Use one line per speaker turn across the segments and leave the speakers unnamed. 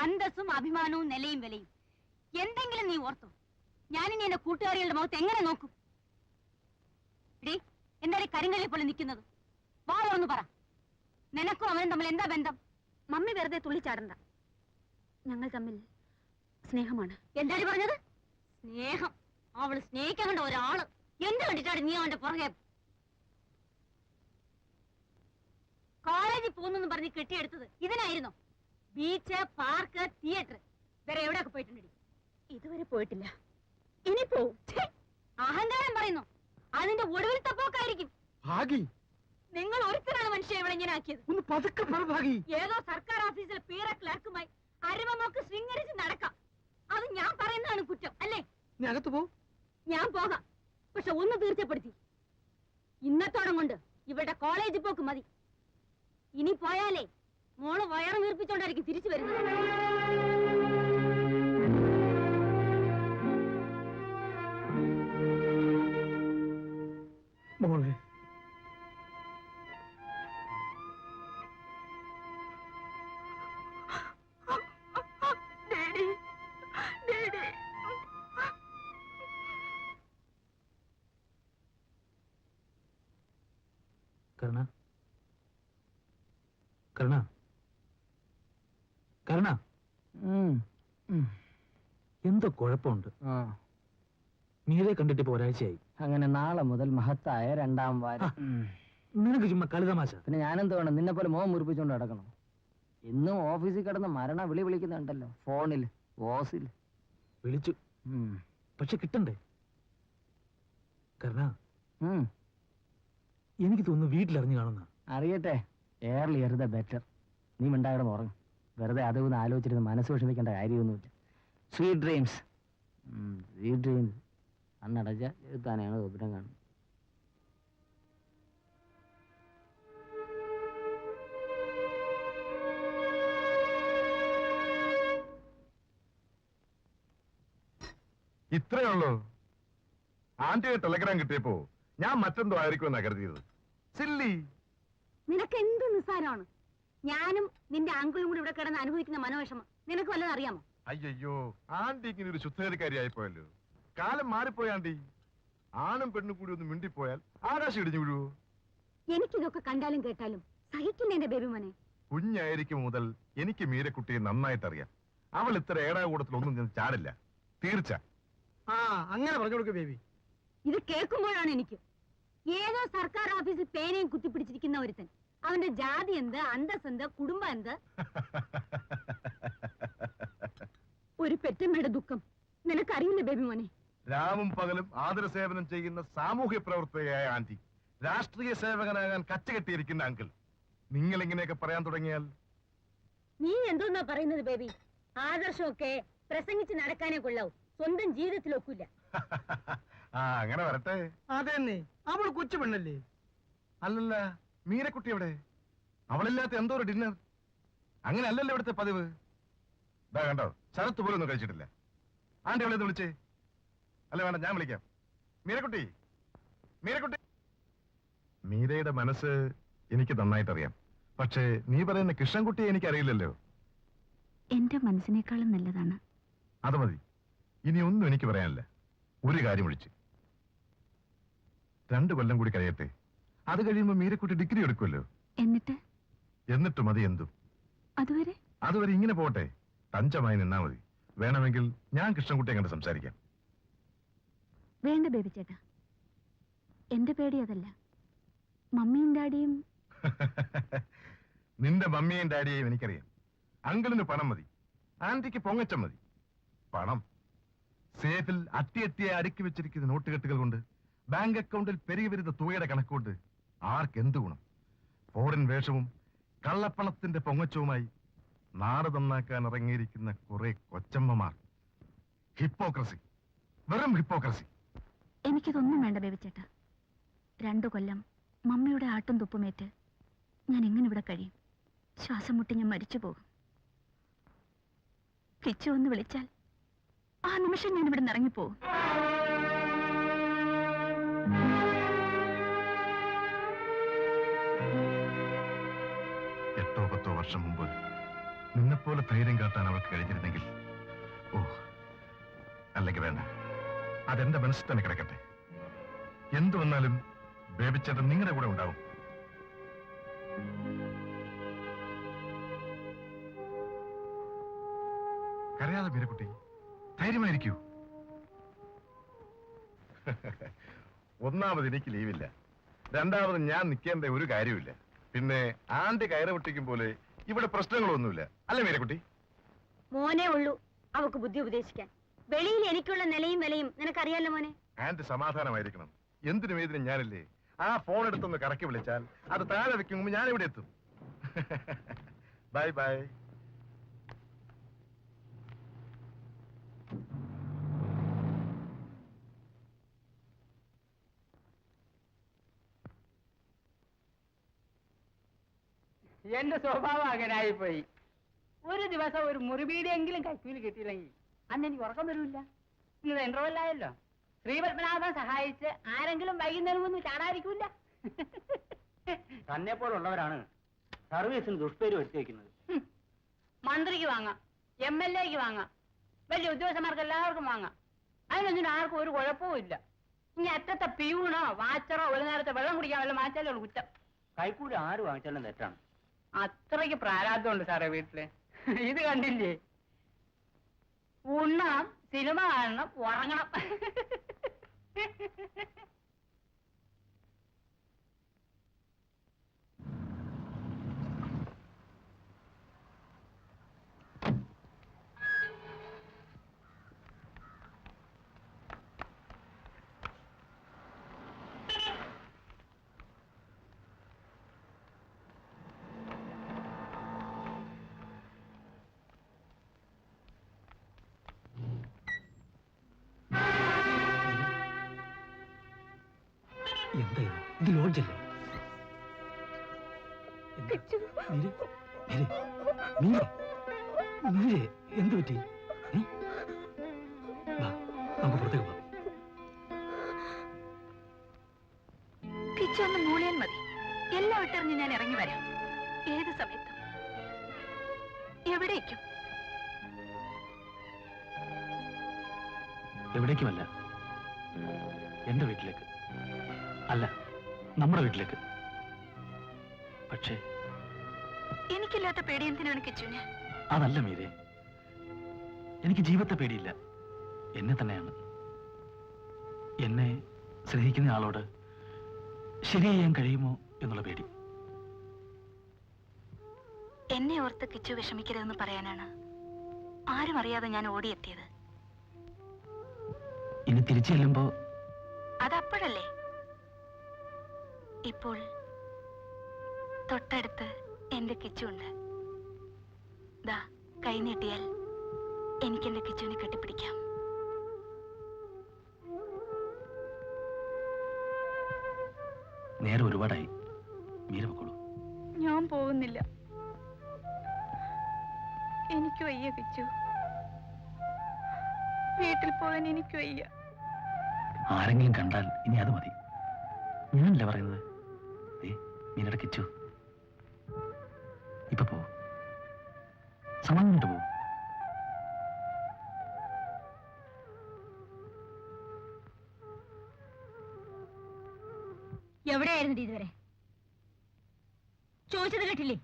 അന്തസ്സും അഭിമാനവും നിലയും വിലയും എന്തെങ്കിലും നീ ഓർത്തു. ഞാനിനി എന്റെ കൂട്ടുകാരികളുടെ മുഖത്ത് എങ്ങനെ നോക്കും? എടീ, എന്തായാലും കരിങ്കല്ലിൽ പോലെ നിൽക്കുന്നത്? വാ ഒന്ന് പറ, നിനക്കും അവനും തമ്മിൽ എന്താ ബന്ധം?
മമ്മി വെറുതെ തുള്ളിച്ചാടണ്ട. ഞങ്ങൾ തമ്മിൽ സ്നേഹമാണ്.
എന്താണ് പറഞ്ഞത്? സ്നേഹം? അവള് സ്നേഹിക്കാൻ കണ്ട ഒരാള് എന്ത് കണ്ടിട്ടാണ് നീ അവന്റെ പുറകെ? കോളേജിൽ പോകുന്നു പറഞ്ഞ് കെട്ടിയെടുത്തത് ഇതിനായിരുന്നോ? ബീച്ച്, പാർക്ക്, തിയേറ്റർ, വേറെ എവിടെയൊക്കെ പോയിട്ടുണ്ടടി?
ഇതുവരെ പോയിട്ടില്ല. ഇനി പോവും.
അഹങ്കാരം പറയുന്നു. അതിന്റെ ഒടുവിലത്തെ പോക്കായിരിക്കും. നിങ്ങൾ ഒരുത്തരാണ് മനുഷ്യ ഇവിടെ ഇങ്ങനെ ആക്കിയത്. ഏതോ സർക്കാർ ഓഫീസിലെ പീറ ക്ലർക്കുമായി അരുമമൊക്കെ ശൃംഗരിച്ച് നടക്കാം. അത് ഞാൻ പറയുന്നതാണ് കുറ്റം അല്ലേ? ഞാൻ പോകാം. പക്ഷെ ഒന്ന് തീർച്ചപ്പെടുത്തി, ഇന്നത്തോളം കൊണ്ട് ഇവരുടെ കോളേജിൽ പോക്ക് മതി. ഇനി പോയാലേ മോള് വയറ് വീർപ്പിച്ചോണ്ടായിരിക്കും തിരിച്ചു വരുന്നത്.
മോളെ,
കരുണ, കരുണ, കരുണ, എന്തോ കുഴപ്പമുണ്ട്. മീരെ കണ്ടിട്ട് ഇപ്പൊ ഒരാഴ്ചയായി.
അങ്ങനെ നാളെ മുതൽ മഹത്തായ 2ാം വാരം.
നിനക്ക് ചുമ്മാ കളിതമാശ.
പിന്നെ ഞാനെന്ത് വേണം? നിന്നെ പോലെ മോഹം മുറിപ്പിച്ചുകൊണ്ട് നടക്കണം. ഇന്നും ഓഫീസിൽ കിടന്ന് മരണ വിളിക്കുന്നുണ്ടല്ലോ, ഫോണിൽ, വോസിൽ
വിളിച്ചു. പക്ഷെ കിട്ടണ്ടേ? കരുണ, എനിക്ക് തോന്നുന്നു വീട്ടിലറിഞ്ഞു കാണുന്ന.
അറിയട്ടെ, എയർലിയർ ദ ബെറ്റർ. നീ മിണ്ടാകണം ഉറങ്ങും. വെറുതെ അതൊന്ന് ആലോചിച്ചിരുന്ന് മനസ്സ് വിഷമിക്കേണ്ട കാര്യമൊന്നുമില്ല. Sweet dreams, sweet dreams. അന്നടച്ച എഴുത്താനാണ് സ്വപ്നം കാണുന്നത്.
ഇത്രയേ ഉള്ളൂ? ആന്റിയുടെ ടെലഗ്രാം കിട്ടിയപ്പോ ഞാൻ മറ്റെന്തോ ആയിരിക്കുമെന്നാ കരുതിയത്. സില്ലി,
നിനക്ക് എന്ത് നിസ്സാരമാണ്? ഞാനും നിന്റെ അങ്കിളും കൂടി ഇവിടെ കിടന്ന് അനുഭവിക്കുന്ന മനോവിഷമം നിനക്ക് വല്ലതും അറിയാമോ?
അയ്യോ, ആന്റി ഇങ്ങനെ ഒരു ശുദ്ധകരിക്കാരിയായിപ്പോയല്ലോ. കാലം മാറിപ്പോയ ആന്റി. ആണും പെണ്ണും കൂടി ഒന്ന് മിണ്ടിപ്പോയാൽ ആകാശം ഇടിഞ്ഞു വീഴുവോ?
എനിക്കിതൊക്കെ കണ്ടാലും കേട്ടാലും സഹിക്കില്ല എന്റെ ബേബി മോനെ.
കുഞ്ഞായിരിക്കും മുതൽ എനിക്ക് മീരക്കുട്ടിയെ നന്നായിട്ടറിയാം. അവൾ ഇത്ര ഏടാകൂടത്തിലൊന്നും ഞാൻ ചാടില്ല, തീർച്ച.
അങ്ങനെ പറഞ്ഞു കൊടുക്ക ബേബി.
ഇത് കേൾക്കുമ്പോഴാണ് എനിക്ക് ഏതോ സർക്കാർ ഓഫീസിൽ പേനയും കുത്തിപ്പിടിച്ചിരിക്കുന്ന ഒരുത്തൻ. അവന്റെ ജാതി എന്ത്, അന്തസ് എന്ത്, കുടുംബം എന്ത്? ഒരു പെറ്റമ്മയുടെ ദുഃഖം നിനക്കറിയില്ല ബേബി മോനെ.
രാവും പകലും ആദര സേവനം ചെയ്യുന്ന സാമൂഹ്യ പ്രവർത്തകയായ ആന്റി, രാഷ്ട്രീയ സേവകനാകാൻ കച്ചകെട്ടിയിരിക്കുന്ന അങ്കിൾ, നിങ്ങൾ ഇങ്ങനെയൊക്കെ പറയാൻ തുടങ്ങിയാൽ.
നീ എന്തോന്നാ പറയുന്നത് ബേബി? ആദർശമൊക്കെ പ്രസംഗിച്ച് നടക്കാനേ കൊള്ളാവൂ, സ്വന്തം ജീവിതത്തിൽ ഒക്കില്ല.
അങ്ങനെ വരട്ടെ.
അതെന്നെ, അവൾ കൊച്ചു പെണ്ണല്ലേ?
അല്ലല്ല, മീരക്കുട്ടി എവിടെ? അവളില്ലാത്ത എന്തോ ഒരു ഡിന്നർ. അങ്ങനെ അല്ലല്ലോ ഇവിടുത്തെ പതിവ്. ഇതാ കണ്ടോ, ശരത്ത് പോലും ഒന്നും കഴിച്ചിട്ടില്ല. ആന്റി അവളെ വിളിച്ചേ. അല്ല വേണ്ട, ഞാൻ വിളിക്കാം. മീരക്കുട്ടി, മീരക്കുട്ടി. മീരയുടെ മനസ്സ് എനിക്ക് നന്നായിട്ടറിയാം. പക്ഷേ നീ പറയുന്ന കൃഷ്ണൻകുട്ടിയെ എനിക്കറിയില്ലല്ലോ.
എന്റെ മനസ്സിനേക്കാളും നല്ലതാണ്.
അത് മതി, ഇനി ഒന്നും എനിക്ക് പറയാനില്ല. ഒരു കാര്യം ഒഴിച്ച്, 2 കൊല്ലം കൂടി കഴിയട്ടെ. അത് കഴിയുമ്പോ മീരക്കുട്ടി ഡിഗ്രി എടുക്കുമല്ലോ. എന്നിട്ട് മതി എന്തും. അതുവരെ ഇങ്ങനെ പോട്ടെ, തഞ്ചമായി നിന്നാ മതി. വേണമെങ്കിൽ ഞാൻ കൃഷ്ണൻകുട്ടിയെ കണ്ട് സംസാരിക്കാം.
വേണ്ട ബേബി ചേട്ടാ, എന്റെ പേടി അതല്ല. മമ്മിയും ഡാഡിയും.
നിന്റെ മമ്മിയും ഡാഡിയെയും എനിക്കറിയാം. അങ്കിളിന് പണം മതി, ആന്റിക്ക് പൊങ്ങച്ചം മതി. പണം സേഫിൽ അട്ടിയട്ടിയെ അടുക്കി വെച്ചിരിക്കുന്ന നോട്ടുകെട്ടുകൾ കൊണ്ട്, ബാങ്ക് അക്കൗണ്ടിൽ പെരുകി വരുന്ന തുകയുടെ കണക്കുകൊണ്ട് ആർക്കെന്ത് ഗുണം? ഫോറിൻ വേഷവും കള്ളപ്പണത്തിന്റെ പൊങ്ങച്ചവുമായി നാട് നന്നാക്കാൻ ഇറങ്ങിയിരിക്കുന്ന കുറെ കൊച്ചമ്മമാർ. ഹിപ്പോക്രസി, വെറും ഹിപ്പോക്രസി.
എനിക്കതൊന്നും വേണ്ട ബേബി ചേട്ടാ. 2 കൊല്ലം മമ്മിയുടെ ആട്ടും തുപ്പുമേറ്റ് ഞാൻ എങ്ങനെ ഇവിടെ കഴിയും? ശ്വാസം മുട്ടി ഞാൻ മരിച്ചു പോകും. പിച്ചു ഒന്ന് വിളിച്ചാൽ ആ നിമിഷം ഞാൻ ഇവിടെ ഇറങ്ങിപ്പോകും.
8 10 വർഷം മുമ്പ് നിന്നെപ്പോലെ ധൈര്യം കാട്ടാൻ അവൾക്ക് കഴിഞ്ഞിരുന്നെങ്കിൽ. ഓ, അല്ലെങ്കിൽ വേണ്ട, അതെന്റെ മനസ്സിൽ തന്നെ കിടക്കട്ടെ. എന്തു വന്നാലും ബേബിച്ചേട്ടൻ നിങ്ങളുടെ കൂടെ ഉണ്ടാവും. കരയാതെ മീരക്കുട്ടി, ധൈര്യമായിരിക്കൂ. ഒന്നാമത് എനിക്ക് ലീവില്ല, രണ്ടാമത് ഞാൻ നിൽക്കേണ്ട ഒരു കാര്യമില്ല. പിന്നെ ആന്റി കയറ് പൊട്ടിക്കും പോലെ ഇവിടെ പ്രശ്നങ്ങളൊന്നുമില്ല, അല്ലേ മീരക്കുട്ടി?
മോനെ ഉള്ളൂ അവക്ക് ബുദ്ധി ഉപദേശിക്കാൻ. വെളിയിൽ എനിക്കുള്ള നിലയും വിലയും നിനക്കറിയാലോ മോനെ.
ആന്റി സമാധാനമായിരിക്കണം. എന്തിനും ഏതിനും ഞാനില്ലേ. ആ ഫോൺ എടുത്തൊന്ന് കറക്കി വിളിച്ചാൽ അത് താഴെ വെക്കുമ്പോൾ ഞാൻ ഇവിടെ എത്തും. Bye bye.
എന്റെ സ്വഭാവം അങ്ങനായി പോയി. ഒരു ദിവസം ഒരു മുറിബീഡിയെങ്കിലും കൈക്കൂലി കിട്ടിയില്ലെങ്കിൽ അന്ന് എനിക്ക് ഉറക്കം വരില്ല. ഇന്ന് ഇന്റർവെല്ലായല്ലോ. ശ്രീപത്മനാഭൻ സഹായിച്ച് ആരെങ്കിലും വൈകുന്നേരം ഒന്നും ചാടാതിരിക്കൂല.
തന്നെ പോലുള്ളവരാണ് സർവീസിന് ദുഷ്പേര് വരുത്തി വെക്കുന്നത്.
മന്ത്രിക്ക് വാങ്ങാം, MLA-ക്ക് വാങ്ങാം, വലിയ ഉദ്യോഗസ്ഥന്മാർക്ക് എല്ലാവർക്കും വാങ്ങാം. അതിനൊന്നും ആർക്കും ഒരു കുഴപ്പവും ഇല്ല. ഇനി അറ്റത്തെ പ്യൂണോ വാച്ചറോ ഒരു നേരത്തെ വെള്ളം കുടിക്കാൻ വല്ല മാറ്റാലേ ഉള്ളൂ കുറ്റം.
കൈക്കൂലി ആര് വാങ്ങിച്ചാലും തെറ്റാണ്.
അത്രയ്ക്ക് പ്രാരാബ്ദമുണ്ട് സാറേ വീട്ടില്. ഇത് കണ്ടില്ലേ, ഉണ്ണണം, സിനിമ കാണണം, ഉറങ്ങണം.
എന്താ ഇത് ലോഡ്ജല്ലേ? എന്ത് പറ്റി? നമുക്ക് പുറത്തേക്ക് പോകാം.
കിച്ചൊന്ന് മൂളിയാൽ മതി, എല്ലാം വിട്ടെറിഞ്ഞ് ഞാൻ ഇറങ്ങി വരാം. ഏത് സമയത്തും എവിടേക്കും.
എവിടേക്കുമല്ല, എന്റെ വീട്ടിലേക്ക്. അല്ല, നമ്മുടെ വീട്ടിലേക്ക്. പക്ഷേ
എനിക്കില്ലാത്ത പേടി എന്തിനാണ് കിച്ചുവിന്?
അതല്ല മീരെ, എനിക്ക് ജീവിതത്തെ പേടിയില്ല, എന്നെ തന്നെയാണ്. എന്നെ സ്നേഹിക്കുന്ന ആളോട് ശരി ചെയ്യാൻ കഴിയുമോ എന്നുള്ള പേടി.
എന്നെ ഓർത്ത് കിച്ചു വിഷമിക്കരുതെന്ന് പറയാനാണ് ആരും അറിയാതെ ഞാൻ ഓടിയെത്തിയത്.
ഇനി തിരിച്ചു ചെല്ലുമ്പോ
അതപ്പോഴല്ലേ. ഇപ്പോൾ തൊട്ടടുത്ത് എന്റെ കിച്ചുണ്ട്. ദാ കൈ നീട്ടിയാൽ എനിക്ക് എന്റെ കിച്ചുവിനെ കെട്ടിപ്പിടിക്കാം.
നേരെ ഒരുപാടായി, മീര പൊക്കോളൂ.
ഞാൻ പോകുന്നില്ല, എനിക്ക് വയ്യ കിച്ചു. വീട്ടിൽ പോകാൻ എനിക്ക് വയ്യ.
ആരെങ്കിലും കണ്ടാൽ ഇനി അത് മതി. ഞാനല്ലേ പറയുന്നത്. മീനയുടെ കിച്ചു, ഇപ്പൊ പോ, സമാധാനിട്ട് പോ.
എവിടെയായിരുന്നു ഇതുവരെ? ചോദിച്ചത് കേട്ടില്ലേ?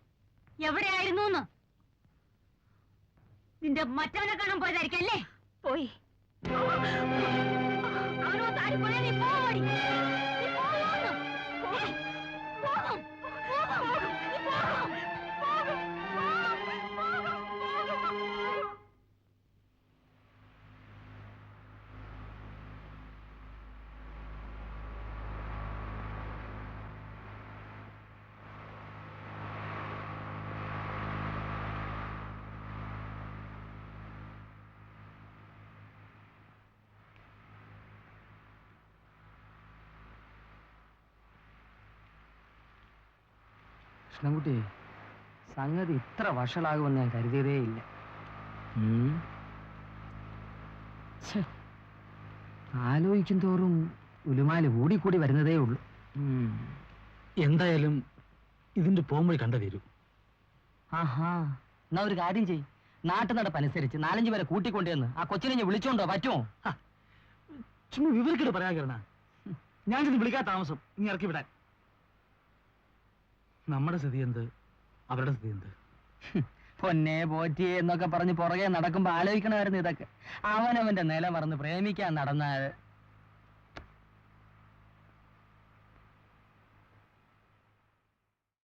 എവിടെയായിരുന്നു? നിന്റെ മറ്റവനെ കാണാൻ പോയതായിരിക്കും അല്ലേ?
പോയി.
അവനോ താടി പോയാ നീ പോടി. നീ പോവോന്ന്? പോകും. പോകും. പോകും. നീ പോകും. പോകും.
കൃഷ്ണൻകുട്ടി, സംഗതി ഇത്ര വഷളാകുമെന്ന് ഞാൻ കരുതിയതേ ഇല്ല. ആലോചിക്കും തോറും ഉലുമാല് കൂടിക്കൂടി വരുന്നതേ ഉള്ളൂ.
എന്തായാലും ഇതിന്റെ പോകുമ്പോൾ കണ്ടു തീരൂ.
ആഹാ, എന്നാ ഒരു കാര്യം ചെയ്യ്, നാട്ടു നടപ്പനുസരിച്ച് 4-5 പേരെ കൂട്ടിക്കൊണ്ടുവന്ന് ആ കൊച്ചിനെ ഞാൻ വിളിച്ചോണ്ടോ പറ്റുമോ?
ചുമ്മാ വിവരക്കേട് പറയാകരണ. ഞാൻ ചെന്ന് വിളിക്കാൻ താമസം ഇനി ഇറക്കി വിടാൻ. നമ്മുടെ സ്ഥിതി എന്ത്, അവരുടെ സ്ഥിതി എന്ത്?
പൊന്നെ പോറ്റിയെ എന്നൊക്കെ പറഞ്ഞ് പുറകെ നടക്കുമ്പോ ആലോചിക്കണമായിരുന്നു ഇതൊക്കെ. അവനവന്റെ നില മറന്ന് പ്രേമിക്കാൻ നടന്നാൽ